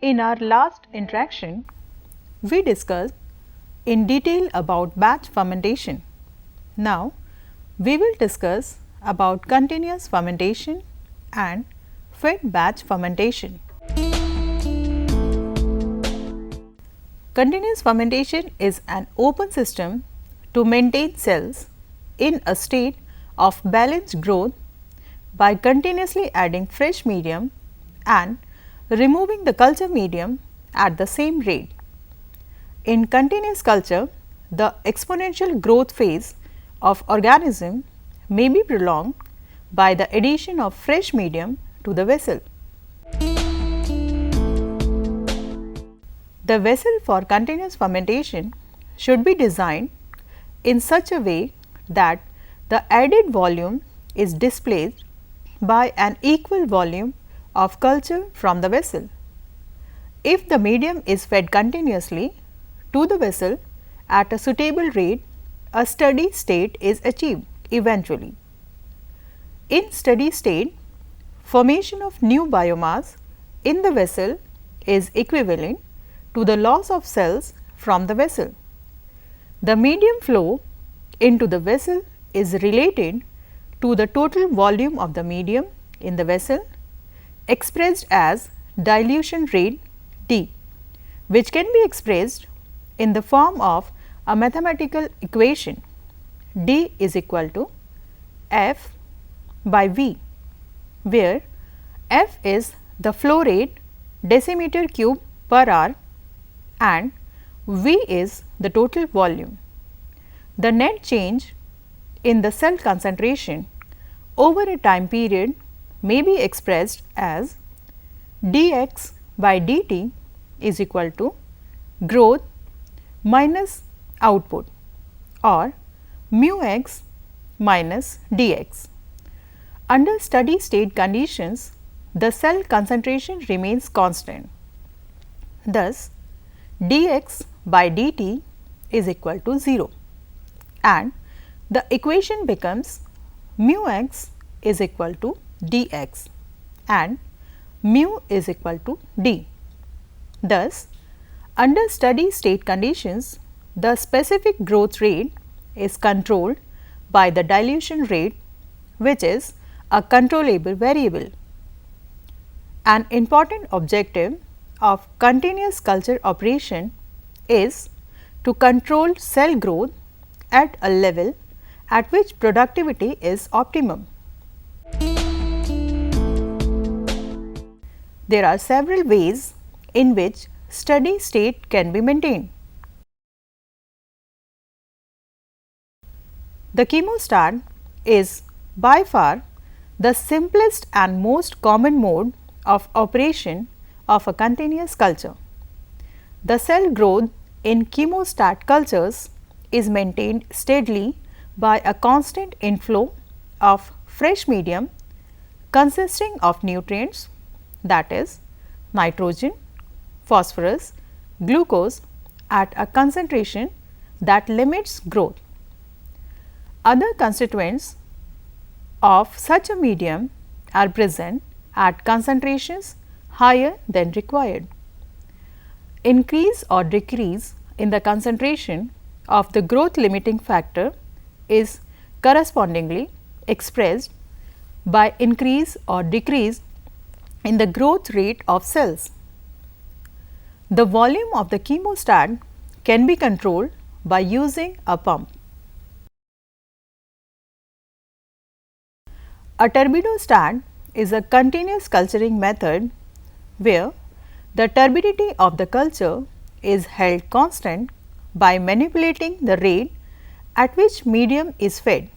In our last interaction, we discussed in detail about batch fermentation. Now, we will discuss about continuous fermentation and fed batch fermentation. Continuous fermentation is an open system to maintain cells in a state of balanced growth by continuously adding fresh medium and removing the culture medium at the same rate. In continuous culture, the exponential growth phase of organism may be prolonged by the addition of fresh medium to the vessel. The vessel for continuous fermentation should be designed in such a way that the added volume is displaced by an equal volume of culture from the vessel. If the medium is fed continuously to the vessel at a suitable rate, a steady state is achieved eventually. In steady state, formation of new biomass in the vessel is equivalent to the loss of cells from the vessel. The medium flow into the vessel is related to the total volume of the medium in the vessel expressed as dilution rate D, which can be expressed in the form of a mathematical equation D is equal to F by V, where F is the flow rate decimeter cube per hour and V is the total volume. The net change in the cell concentration over a time period may be expressed as dx by dt is equal to growth minus output or mu x minus dx. Under steady state conditions, the cell concentration remains constant. Thus, dx by dt is equal to 0 and the equation becomes mu x is equal to dx and mu is equal to d. Thus, under steady state conditions, the specific growth rate is controlled by the dilution rate, which is a controllable variable. An important objective of continuous culture operation is to control cell growth at a level at which productivity is optimum. There are several ways in which steady state can be maintained. The chemostat is by far the simplest and most common mode of operation of a continuous culture. The cell growth in chemostat cultures is maintained steadily by a constant inflow of fresh medium consisting of nutrients, that is nitrogen, phosphorus, glucose at a concentration that limits growth. Other constituents of such a medium are present at concentrations higher than required. Increase or decrease in the concentration of the growth limiting factor is correspondingly expressed by increase or decrease in the growth rate of cells. The volume of the chemostat can be controlled by using a pump. A turbidostat is a continuous culturing method where the turbidity of the culture is held constant by manipulating the rate at which medium is fed.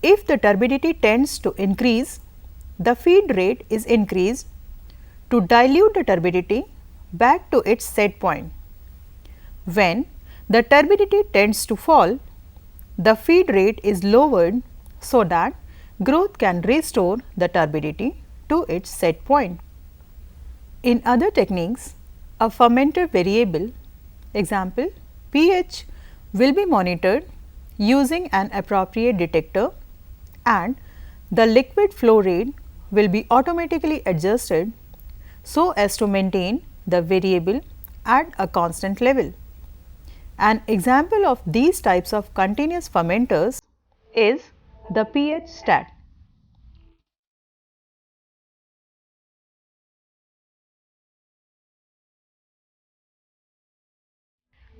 If the turbidity tends to increase, the feed rate is increased to dilute the turbidity back to its set point. When the turbidity tends to fall, the feed rate is lowered so that growth can restore the turbidity to its set point. In other techniques, a fermenter variable, example pH, will be monitored using an appropriate detector and the liquid flow rate will be automatically adjusted so as to maintain the variable at a constant level. An example of these types of continuous fermenters is the pH stat.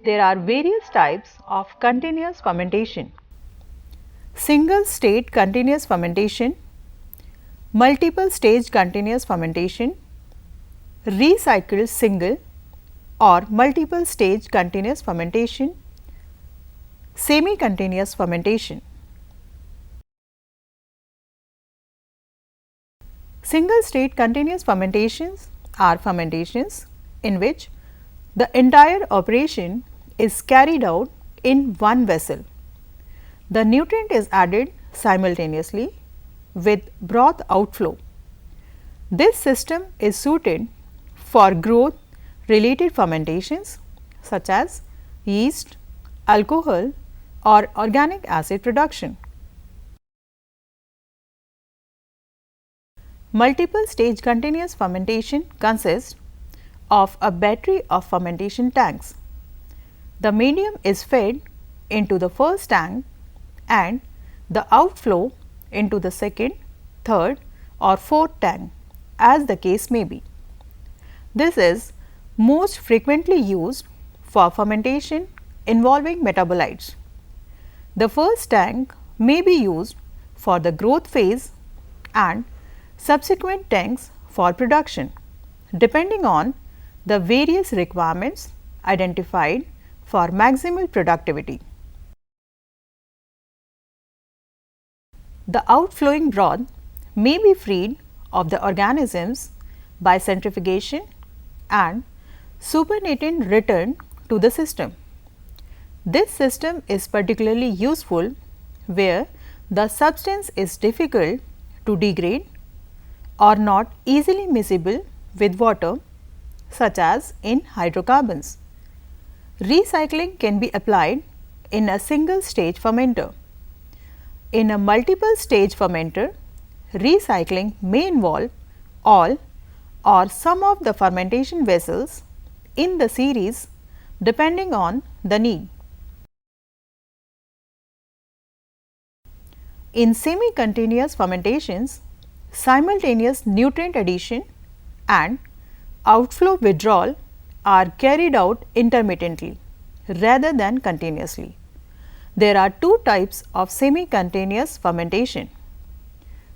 There are various types of continuous fermentation: single state continuous fermentation, multiple stage continuous fermentation, recycled single or multiple stage continuous fermentation, semi-continuous fermentation. Single state continuous fermentations are fermentations in which the entire operation is carried out in one vessel. The nutrient is added simultaneously with broth outflow. This system is suited for growth related fermentations such as yeast, alcohol or organic acid production. Multiple stage continuous fermentation consists of a battery of fermentation tanks. The medium is fed into the first tank and the outflow into the second, third or fourth tank, as the case may be. This is most frequently used for fermentation involving metabolites. The first tank may be used for the growth phase and subsequent tanks for production, depending on the various requirements identified for maximal productivity. The outflowing broth may be freed of the organisms by centrifugation and supernatant return to the system. This system is particularly useful where the substance is difficult to degrade or not easily miscible with water, such as in hydrocarbons. Recycling can be applied in a single stage fermenter. In a multiple stage fermenter, recycling may involve all or some of the fermentation vessels in the series depending on the need. In semi-continuous fermentations, simultaneous nutrient addition and outflow withdrawal are carried out intermittently rather than continuously. There are two types of semi-continuous fermentation: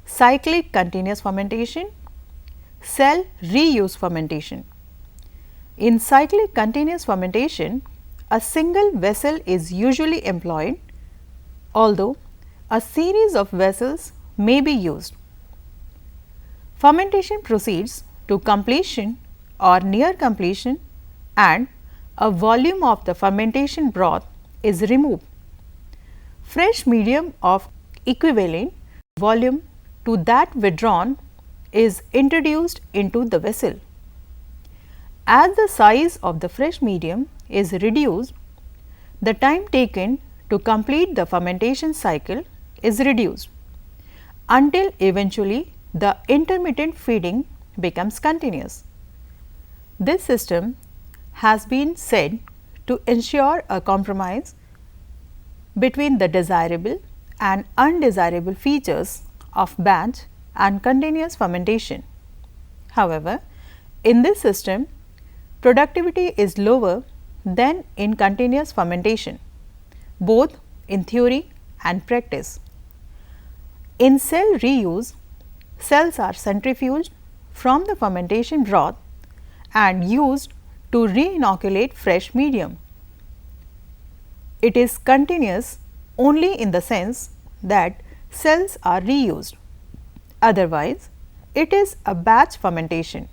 cyclic continuous fermentation, cell reuse fermentation. In cyclic continuous fermentation, a single vessel is usually employed, although a series of vessels may be used. Fermentation proceeds to completion or near completion and a volume of the fermentation broth is removed. Fresh medium of equivalent volume to that withdrawn is introduced into the vessel. As the size of the fresh medium is reduced, the time taken to complete the fermentation cycle is reduced until eventually the intermittent feeding becomes continuous. This system has been said to ensure a compromise between the desirable and undesirable features of batch and continuous fermentation. However, in this system, productivity is lower than in continuous fermentation, both in theory and practice. In cell reuse, cells are centrifuged from the fermentation broth and used to re-inoculate fresh medium. It is continuous only in the sense that cells are reused, otherwise it is a batch fermentation.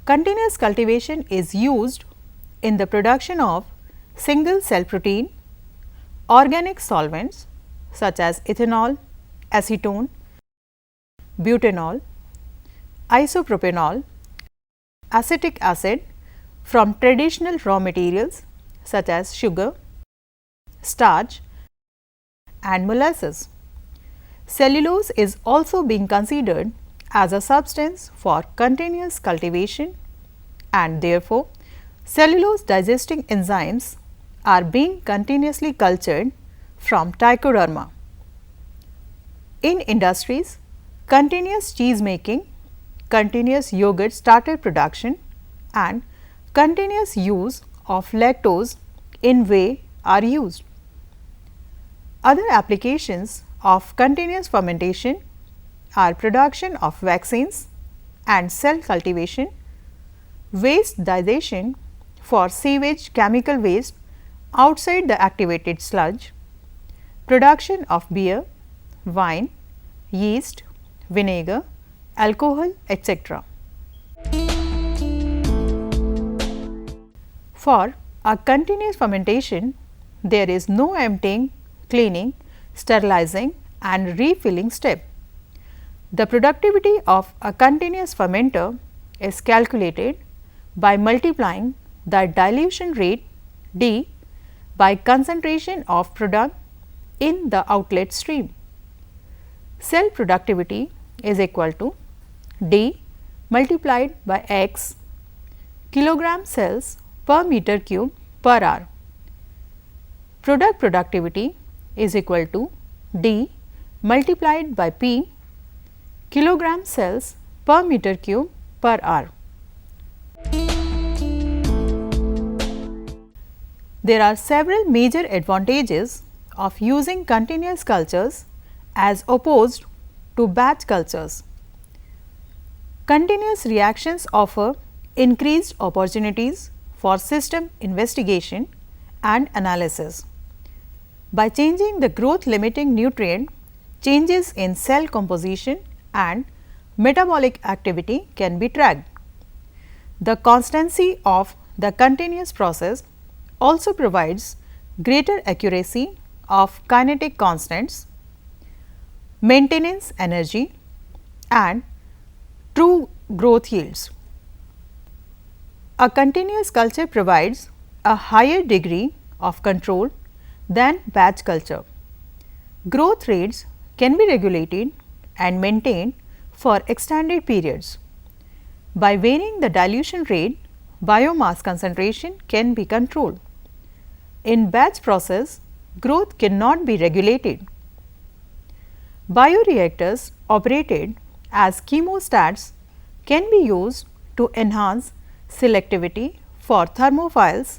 Continuous cultivation is used in the production of single cell protein, organic solvents such as ethanol, acetone, butanol, isopropanol, acetic acid from traditional raw materials such as sugar, starch and molasses. Cellulose is also being considered as a substance for continuous cultivation, and therefore, cellulose digesting enzymes are being continuously cultured from Trichoderma. In industries, continuous cheese making, continuous yogurt starter production and continuous use of lactose in whey are used. Other applications of continuous fermentation are production of vaccines and cell cultivation, waste digestion for sewage chemical waste outside the activated sludge, production of beer, wine, yeast, vinegar, alcohol, etc. For a continuous fermentation, there is no emptying, cleaning, sterilizing and refilling step. The productivity of a continuous fermenter is calculated by multiplying the dilution rate D by concentration of product in the outlet stream. Cell productivity is equal to D multiplied by X kilogram cells per meter cube per hour. Product productivity is equal to D multiplied by P kilogram cells per meter cube per hour. There are several major advantages of using continuous cultures as opposed to batch cultures. Continuous reactions offer increased opportunities for system investigation and analysis. By changing the growth limiting nutrient, changes in cell composition and metabolic activity can be tracked. The constancy of the continuous process also provides greater accuracy of kinetic constants, maintenance energy and true growth yields. A continuous culture provides a higher degree of control than batch culture. Growth rates can be regulated and maintained for extended periods. By varying the dilution rate, biomass concentration can be controlled. In batch process, growth cannot be regulated. Bioreactors operated as chemostats can be used to enhance selectivity for thermophiles,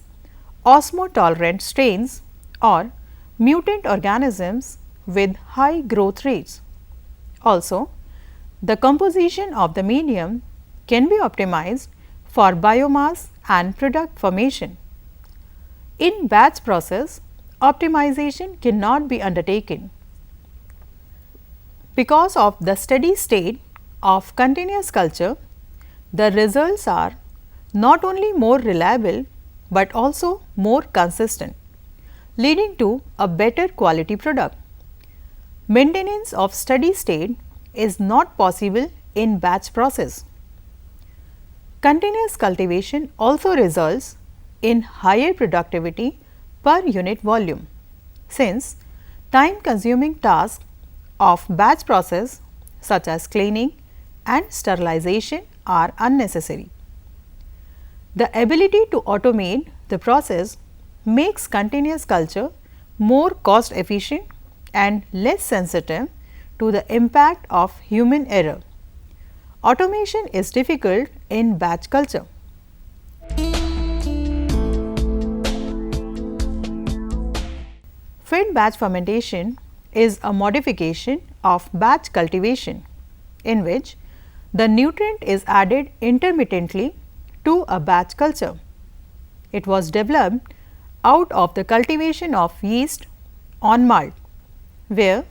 osmotolerant strains or mutant organisms with high growth rates. Also, the composition of the medium can be optimized for biomass and product formation. In batch process, optimization cannot be undertaken. Because of the steady state of continuous culture, the results are not only more reliable, but also more consistent, leading to a better quality product. Maintenance of steady state is not possible in batch process. Continuous cultivation also results in higher productivity per unit volume, since time consuming tasks of batch process such as cleaning and sterilization are unnecessary. The ability to automate the process makes continuous culture more cost efficient and less sensitive to the impact of human error. Automation is difficult in batch culture. Fed batch fermentation is a modification of batch cultivation, in which the nutrient is added intermittently to a batch culture. It was developed out of the cultivation of yeast on malt, where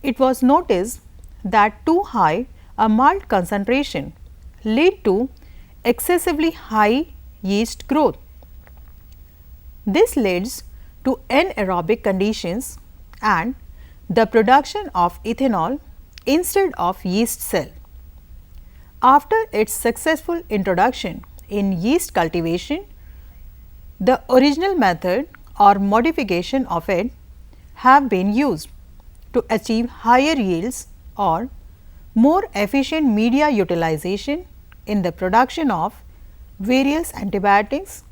it was noticed that too high a malt concentration led to excessively high yeast growth. This leads to anaerobic conditions and the production of ethanol instead of yeast cell. After its successful introduction in yeast cultivation, the original method or modification of it have been used to achieve higher yields or more efficient media utilization in the production of various antibiotics,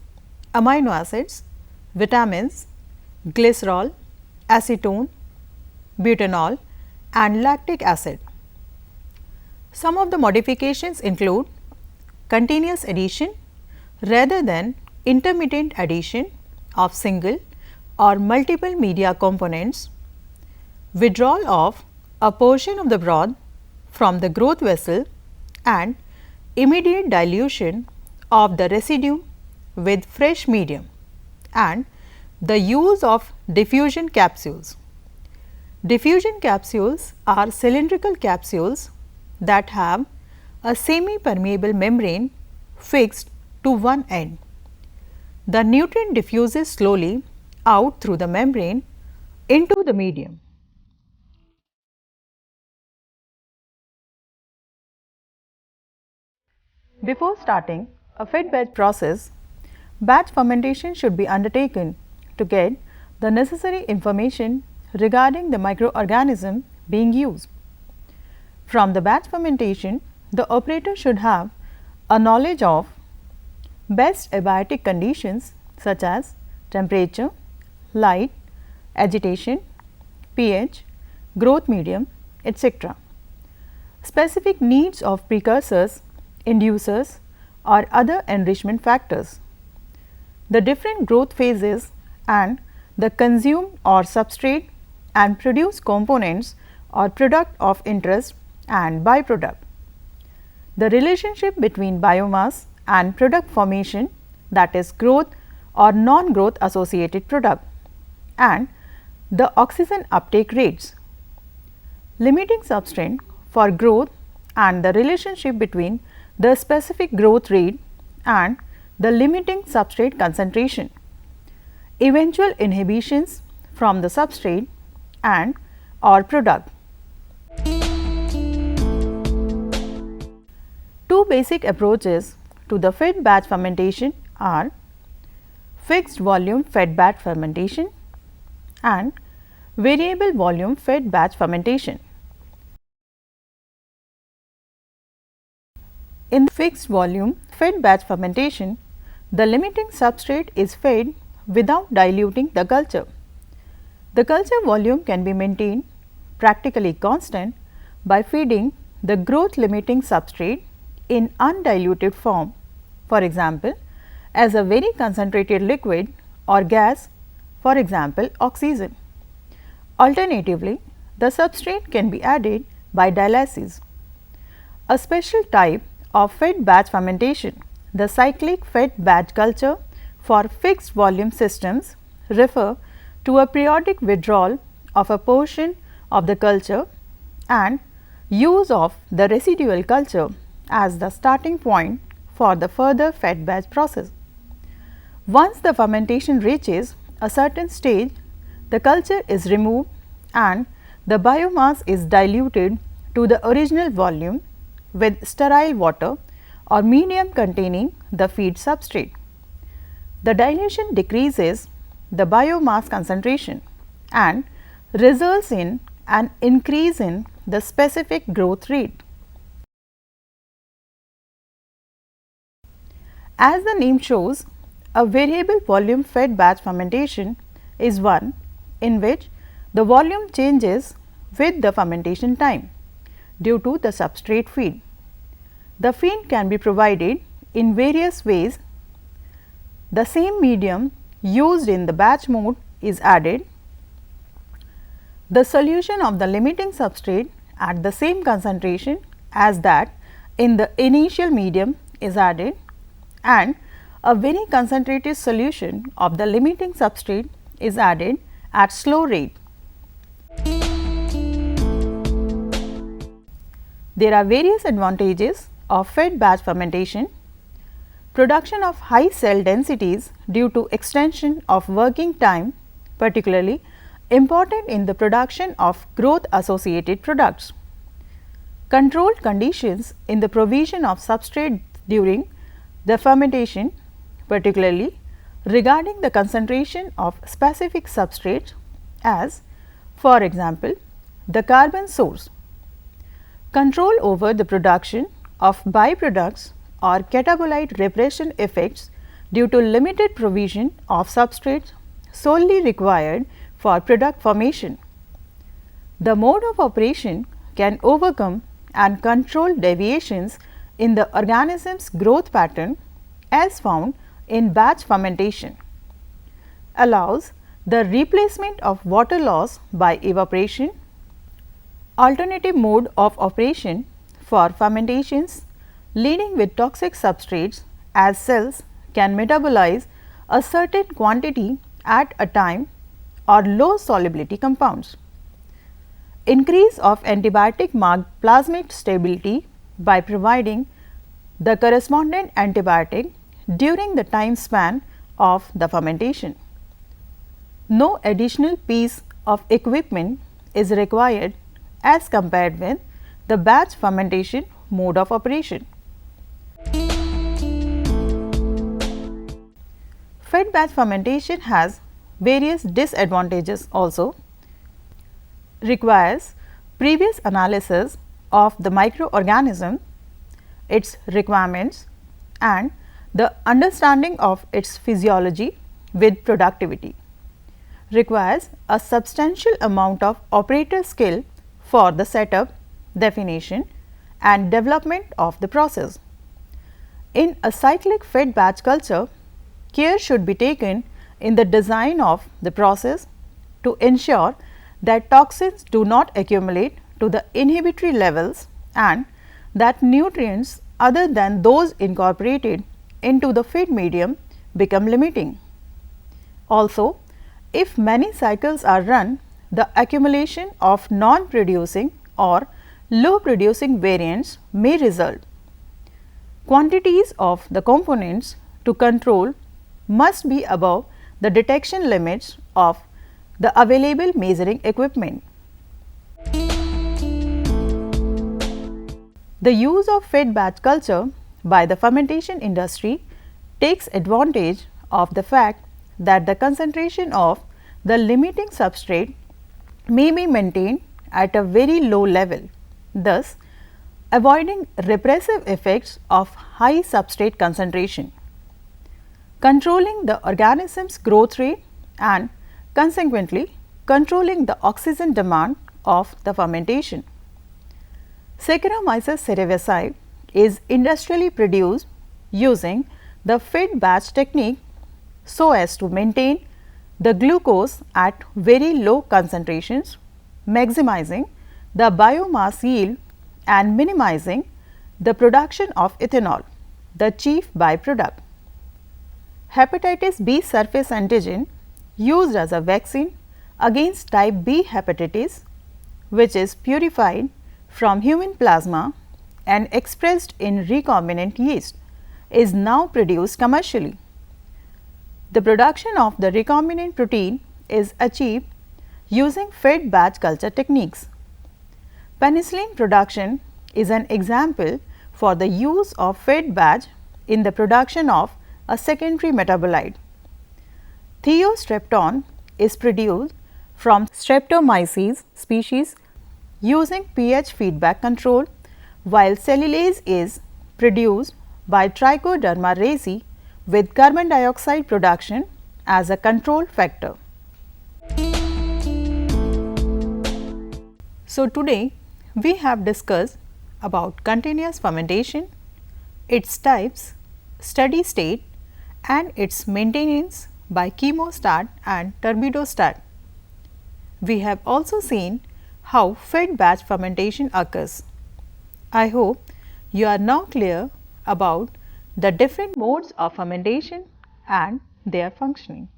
amino acids, vitamins, glycerol, acetone, butanol and lactic acid. Some of the modifications include continuous addition rather than intermittent addition of single or multiple media components, withdrawal of a portion of the broth from the growth vessel and immediate dilution of the residue with fresh medium, and the use of diffusion capsules. Diffusion capsules are cylindrical capsules that have a semi-permeable membrane fixed to one end. The nutrient diffuses slowly out through the membrane into the medium. Before starting a fed batch process, batch fermentation should be undertaken to get the necessary information regarding the microorganism being used. From the batch fermentation, the operator should have a knowledge of best abiotic conditions such as temperature, light, agitation, pH, growth medium, etc. Specific needs of precursors, inducers or other enrichment factors, the different growth phases and the consumed or substrate and produced components or product of interest and byproduct, the relationship between biomass and product formation, that is growth or non-growth associated product, and the oxygen uptake rates, limiting substrate for growth and the relationship between the specific growth rate and the limiting substrate concentration, eventual inhibitions from the substrate and or product. Two basic approaches to the fed batch fermentation are fixed volume fed batch fermentation and variable volume fed batch fermentation. In fixed volume fed batch fermentation, the limiting substrate is fed without diluting the culture. The culture volume can be maintained practically constant by feeding the growth limiting substrate in undiluted form, for example, as a very concentrated liquid or gas, for example, oxygen. Alternatively, the substrate can be added by dialysis. A special type of fed batch fermentation, the cyclic fed batch culture for fixed volume systems, refer to a periodic withdrawal of a portion of the culture and use of the residual culture as the starting point for the further fed batch process. Once the fermentation reaches a certain stage, the culture is removed and the biomass is diluted to the original volume with sterile water or medium containing the feed substrate. The dilution decreases the biomass concentration and results in an increase in the specific growth rate. As the name shows, a variable volume fed batch fermentation is one in which the volume changes with the fermentation time due to the substrate feed. The feed can be provided in various ways. The same medium used in the batch mode is added. The solution of the limiting substrate at the same concentration as that in the initial medium is added, and a very concentrated solution of the limiting substrate is added at slow rate. There are various advantages of fed batch fermentation. Production of high cell densities due to extension of working time, particularly important in the production of growth associated products. Controlled conditions in the provision of substrate during the fermentation, particularly regarding the concentration of specific substrates, as for example, the carbon source. Control over the production of byproducts or catabolite repression effects due to limited provision of substrates solely required for product formation. The mode of operation can overcome and control deviations in the organism's growth pattern as found in batch fermentation, allows the replacement of water loss by evaporation. Alternative mode of operation for fermentations leading with toxic substrates as cells can metabolize a certain quantity at a time or low solubility compounds. Increase of antibiotic marked plasmid stability by providing the correspondent antibiotic during the time span of the fermentation. No additional piece of equipment is required as compared with the batch fermentation mode of operation. Fed batch fermentation has various disadvantages also. Requires previous analysis of the microorganism, its requirements and the understanding of its physiology with productivity. Requires a substantial amount of operator skill for the setup, definition and development of the process. In a cyclic fed batch culture, care should be taken in the design of the process to ensure that toxins do not accumulate to the inhibitory levels and that nutrients other than those incorporated into the feed medium become limiting. Also, if many cycles are run, the accumulation of non-producing or low producing variants may result. Quantities of the components to control must be above the detection limits of the available measuring equipment. The use of fed batch culture by the fermentation industry takes advantage of the fact that the concentration of the limiting substrate may be maintained at a very low level, thus avoiding repressive effects of high substrate concentration, controlling the organism's growth rate and consequently controlling the oxygen demand of the fermentation. Saccharomyces cerevisiae is industrially produced using the fed batch technique so as to maintain the glucose at very low concentrations, maximizing the biomass yield and minimizing the production of ethanol, the chief byproduct. Hepatitis B surface antigen used as a vaccine against type B hepatitis, which is purified from human plasma and expressed in recombinant yeast, is now produced commercially. The production of the recombinant protein is achieved using fed batch culture techniques. Penicillin production is an example for the use of fed batch in the production of a secondary metabolite. Thiostrepton is produced from Streptomyces species using pH feedback control, while cellulase is produced by Trichoderma raceyi with carbon dioxide production as a control factor. So, today we have discussed about continuous fermentation, its types, steady state and its maintenance by chemostat and turbidostat. We have also seen how fed batch fermentation occurs. I hope you are now clear about the different modes of fermentation and their functioning.